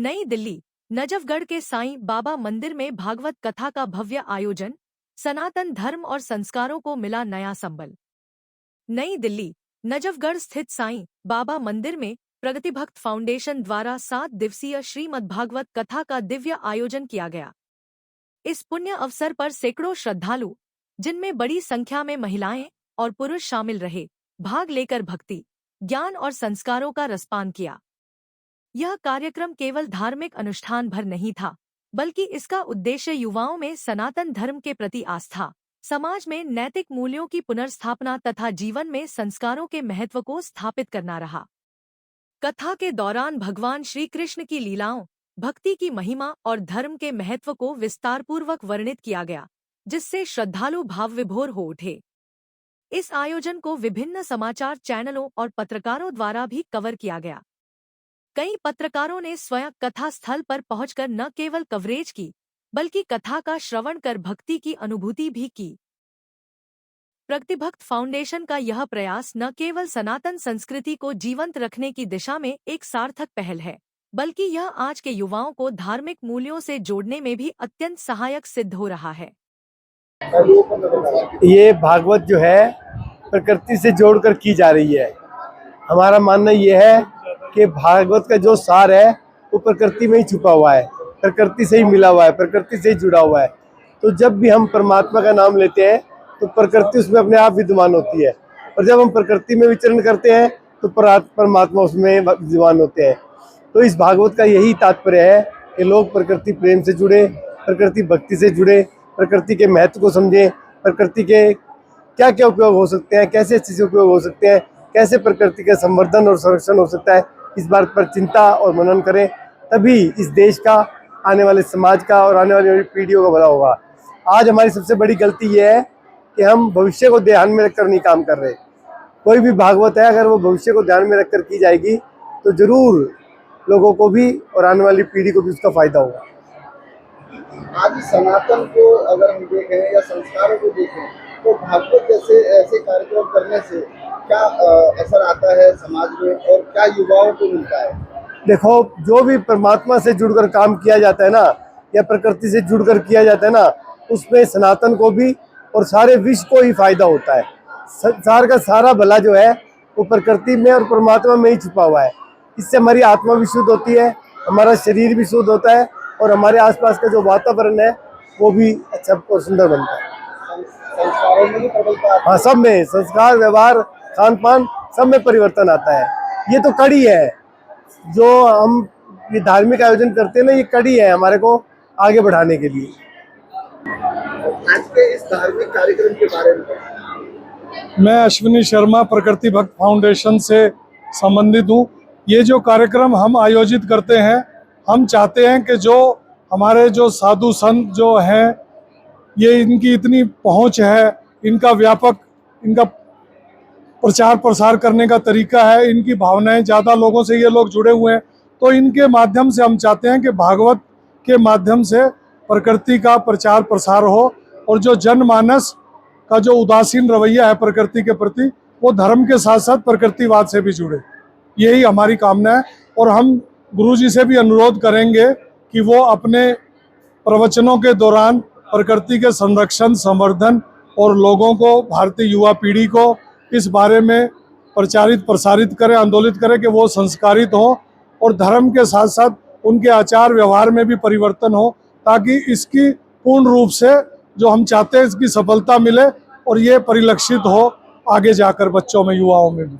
नई दिल्ली, नजफगढ़ के साईं बाबा मंदिर में भागवत कथा का भव्य आयोजन, सनातन धर्म और संस्कारों को मिला नया संबल। नई दिल्ली, नजफगढ़ स्थित साईं बाबा मंदिर में प्रगति भक्त फाउंडेशन द्वारा 7 दिवसीय श्रीमद्भागवत कथा का दिव्य आयोजन किया गया। इस पुण्य अवसर पर सैकड़ों श्रद्धालु, जिनमें बड़ी संख्या में महिलाएं और पुरुष शामिल रहे, भाग लेकर भक्ति, ज्ञान और संस्कारों का रसपान किया। यह कार्यक्रम केवल धार्मिक अनुष्ठान भर नहीं था, बल्कि इसका उद्देश्य युवाओं में सनातन धर्म के प्रति आस्था, समाज में नैतिक मूल्यों की पुनर्स्थापना तथा जीवन में संस्कारों के महत्व को स्थापित करना रहा। कथा के दौरान भगवान श्री कृष्ण की लीलाओं, भक्ति की महिमा और धर्म के महत्व को विस्तारपूर्वक वर्णित किया गया, जिससे श्रद्धालु भावविभोर हो उठे। इस आयोजन को विभिन्न समाचार चैनलों और पत्रकारों द्वारा भी कवर किया गया। कई पत्रकारों ने स्वयं कथा स्थल पर पहुंचकर न केवल कवरेज की, बल्कि कथा का श्रवण कर भक्ति की अनुभूति भी की। प्रगति भक्त फाउंडेशन का यह प्रयास न केवल सनातन संस्कृति को जीवंत रखने की दिशा में एक सार्थक पहल है, बल्कि यह आज के युवाओं को धार्मिक मूल्यों से जोड़ने में भी अत्यंत सहायक सिद्ध हो रहा है। ये भागवत जो है प्रकृति से जोड़कर की जा रही है। हमारा मानना ये है कि भागवत का जो सार है वो प्रकृति में ही छुपा हुआ है, प्रकृति से ही मिला हुआ है, प्रकृति से ही जुड़ा हुआ है। तो जब भी हम परमात्मा का नाम लेते हैं तो प्रकृति उसमें अपने आप विद्यमान होती है, और जब हम प्रकृति में विचरण करते हैं तो परमात्मा उसमें विद्यमान होते हैं। तो इस भागवत का यही तात्पर्य है कि लोग प्रकृति प्रेम से जुड़े, प्रकृति भक्ति से जुड़े, प्रकृति के महत्व को समझें, प्रकृति के क्या क्या उपयोग हो सकते हैं, कैसे चीज़ें उपयोग हो सकते हैं, कैसे प्रकृति का संवर्धन और संरक्षण हो सकता है, इस बात पर चिंता और मनन करें। तभी इस देश का, आने वाले समाज का और आने वाली पीढ़ियों का भला होगा। आज हमारी सबसे बड़ी गलती ये है कि हम भविष्य को ध्यान में रखकर नहीं काम कर रहे। कोई भी भागवत है, अगर वो भविष्य को ध्यान में रखकर की जाएगी तो जरूर लोगों को भी और आने वाली पीढ़ी को भी उसका फायदा होगा। आज सनातन को अगर हम देखें या संस्कारों को देखें तो भागवत जैसे ऐसे कार्यक्रम करने से क्या असर आता है समाज में और क्या युवाओं को मिलता है? देखो, जो भी परमात्मा से जुड़कर काम किया जाता है ना, या प्रकृति से जुड़कर किया जाता है ना, उसमें सनातन को भी और सारे विश्व को ही फायदा होता है। संसार का सारा भला जो है वो प्रकृति में और परमात्मा में ही छुपा हुआ है। इससे हमारी आत्मा भी शुद्ध होती है, हमारा शरीर भी शुद्ध होता है और हमारे आसपास का जो वातावरण है वो भी अच्छा और सुंदर बनता है। संस्कारों में भी प्रबलता, हाँ, सब में संस्कार, व्यवहार, खान पान, सब में परिवर्तन आता है। ये तो कड़ी है, जो हम ये धार्मिक आयोजन करते हैं ना, ये कड़ी है हमारे को आगे बढ़ाने के लिए। आज के इस धार्मिक कार्यक्रम के बारे में मैं अश्विनी शर्मा प्रकृति भक्त फाउंडेशन से संबंधित हूँ। ये जो कार्यक्रम हम आयोजित करते हैं, हम चाहते हैं कि जो हमारे जो साधु संत जो हैं, ये इनकी इतनी पहुंच है, इनका व्यापक इनका प्रचार प्रसार करने का तरीका है, इनकी भावनाएं ज़्यादा लोगों से ये लोग जुड़े हुए हैं, तो इनके माध्यम से हम चाहते हैं कि भागवत के माध्यम से प्रकृति का प्रचार प्रसार हो और जो जनमानस का जो उदासीन रवैया है प्रकृति के प्रति, वो धर्म के साथ साथ प्रकृतिवाद से भी जुड़े। यही हमारी कामना है और हम गुरुजी से भी अनुरोध करेंगे कि वो अपने प्रवचनों के दौरान प्रकृति के संरक्षण, संवर्धन और लोगों को, भारतीय युवा पीढ़ी को इस बारे में प्रचारित प्रसारित करें, आंदोलित करें कि वो संस्कारित हो और धर्म के साथ साथ उनके आचार व्यवहार में भी परिवर्तन हो, ताकि इसकी पूर्ण रूप से जो हम चाहते हैं इसकी सफलता मिले और ये परिलक्षित हो आगे जाकर बच्चों में, युवाओं में भी।